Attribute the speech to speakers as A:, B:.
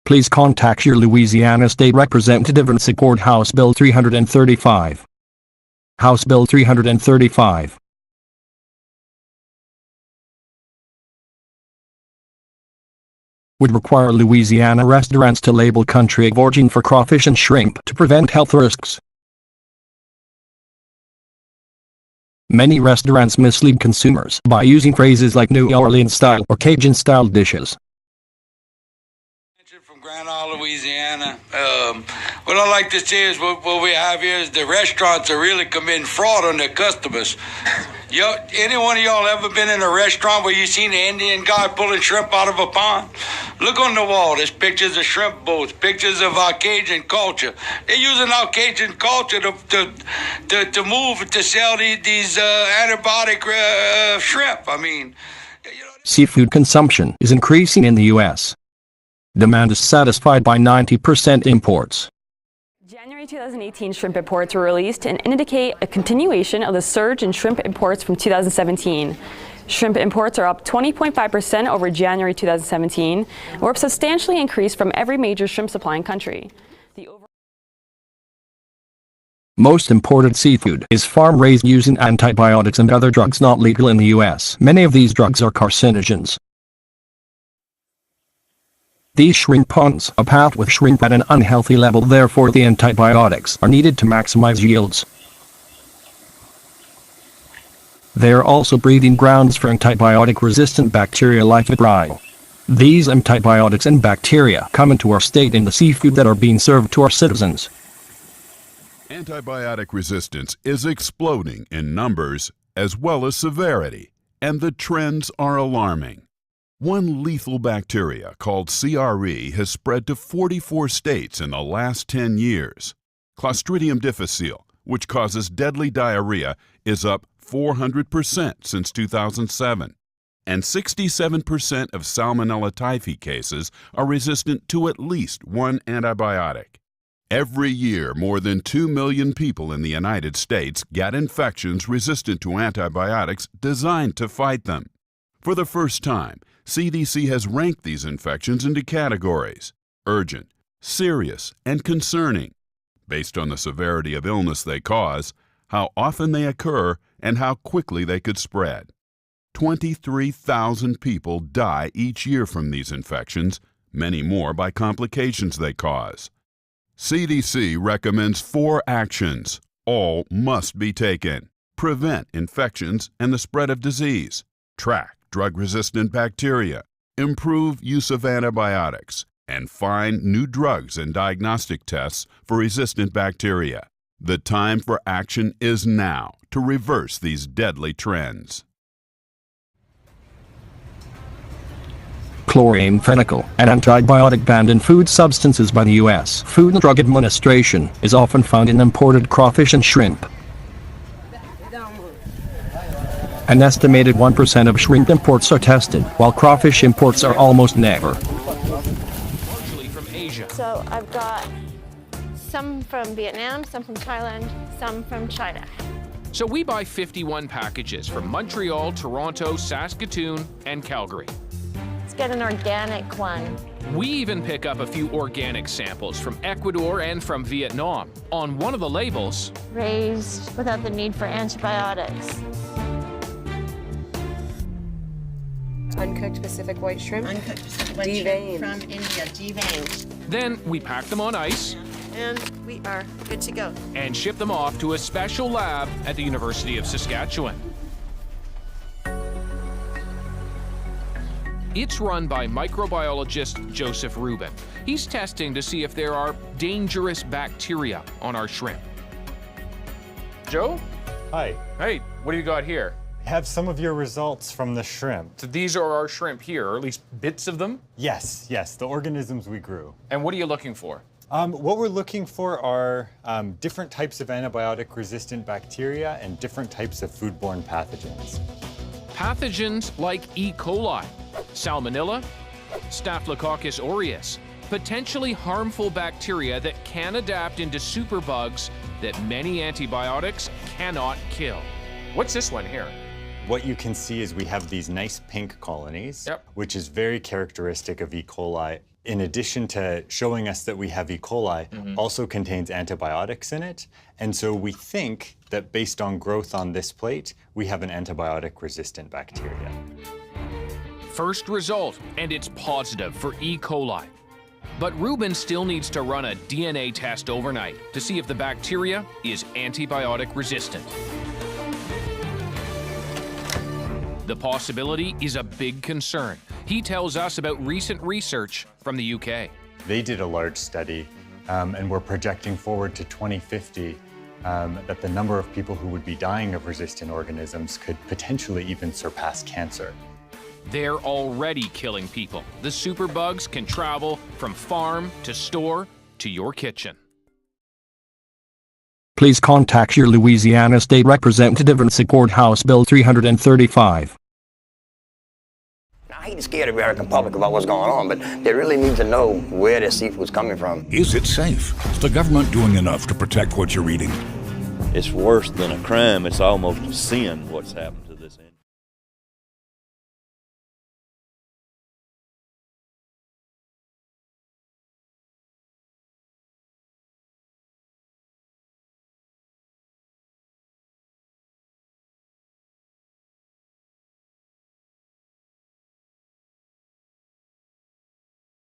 A: please contact your Louisiana state representative and support House Bill 335. House Bill 335. Would require Louisiana restaurants to label country of origin for crawfish and shrimp to prevent health risks. Many restaurants mislead consumers by using phrases like New Orleans style or Cajun style dishes.
B: From Grand Isle, Louisiana. What I like to say is what we have here is the restaurants are really committing fraud on their customers. Any one of y'all ever been in a restaurant where you seen an Indian guy pulling shrimp out of a pond? Look on the wall. There's pictures of shrimp boats, pictures of our Cajun culture. They're using our Cajun culture to move to sell these antibiotic shrimp. I mean,
A: Seafood consumption is increasing in the U.S. Demand is satisfied by 90% imports.
C: January 2018 shrimp imports were released and indicate a continuation of the surge in shrimp imports from 2017. Shrimp imports are up 20.5% over January 2017, and were substantially increased from every major shrimp supplying country.
A: Most imported seafood is farm-raised using antibiotics and other drugs not legal in the U.S. Many of these drugs are carcinogens. These shrimp ponds are packed with shrimp at an unhealthy level, therefore the antibiotics are needed to maximize yields. They are also breeding grounds for antibiotic-resistant bacteria like Vibrio. These antibiotics and bacteria come into our state in the seafood that are being served to our citizens.
D: Antibiotic resistance is exploding in numbers as well as severity, and the trends are alarming. One lethal bacteria called CRE has spread to 44 states in the last 10 years. Clostridium difficile, which causes deadly diarrhea, is up 400% since 2007. And 67% of Salmonella typhi cases are resistant to at least one antibiotic. Every year, more than 2 million people in the United States get infections resistant to antibiotics designed to fight them. For the first time, CDC has ranked these infections into categories: urgent, serious, and concerning, based on the severity of illness they cause, how often they occur, and how quickly they could spread. 23,000 people die each year from these infections, many more by complications they cause. CDC recommends 4 actions. All must be taken. Prevent infections and the spread of disease. Track drug-resistant bacteria. Improve use of antibiotics. And find new drugs and diagnostic tests for resistant bacteria. The time for action is now to reverse these deadly trends.
A: Chloramphenicol, an antibiotic banned in food substances by the U.S. Food and Drug Administration, is often found in imported crawfish and shrimp. An estimated 1% of shrimp imports are tested, while crawfish imports are almost never.
E: So I've got some from Vietnam, some from Thailand, some from China.
F: So we buy 51 packages from Montreal, Toronto, Saskatoon, and Calgary.
E: Let's get an organic one.
F: We even pick up a few organic samples from Ecuador and from Vietnam. On one of the labels,
E: raised without the need for antibiotics.
G: Uncooked Pacific white shrimp.
H: Uncooked Pacific white shrimp from India, deveined.
F: Then we pack them on ice.
H: And we are good to go.
F: And ship them off to a special lab at the University of Saskatchewan. It's run by microbiologist Joseph Rubin. He's testing to see if there are dangerous bacteria on our shrimp. Joe?
I: Hi.
F: Hey, what do you got here?
I: I have some of your results from the shrimp.
F: So these are our shrimp here, or at least bits of them?
I: Yes, the organisms we grew.
F: And what are you looking for?
I: What we're looking for are different types of antibiotic-resistant bacteria and different types of foodborne pathogens.
F: Pathogens like E. coli, Salmonella, Staphylococcus aureus, potentially harmful bacteria that can adapt into superbugs that many antibiotics cannot kill. What's this one here?
I: What you can see is we have these nice pink colonies, which is very characteristic of E. coli. in addition to showing us that we have E. coli, also contains antibiotics in it. And so we think that based on growth on this plate, we have an antibiotic-resistant bacteria.
F: First result, and it's positive for E. coli. But Ruben still needs to run a DNA test overnight to see if the bacteria is antibiotic resistant. The possibility is a big concern. He tells us about recent research from the UK.
I: They did a large study and were projecting forward to 2050 that the number of people who would be dying of resistant organisms could potentially even surpass cancer.
F: They're already killing people. The superbugs can travel from farm to store to your kitchen.
A: Please contact your Louisiana state representative and support House Bill 335.
J: I hate to scare the American public about what's going on, but they really need to know where their seafood's coming from.
K: Is it safe? Is the government doing enough to protect what you're eating?
L: It's worse than a crime. It's almost a sin what's happened.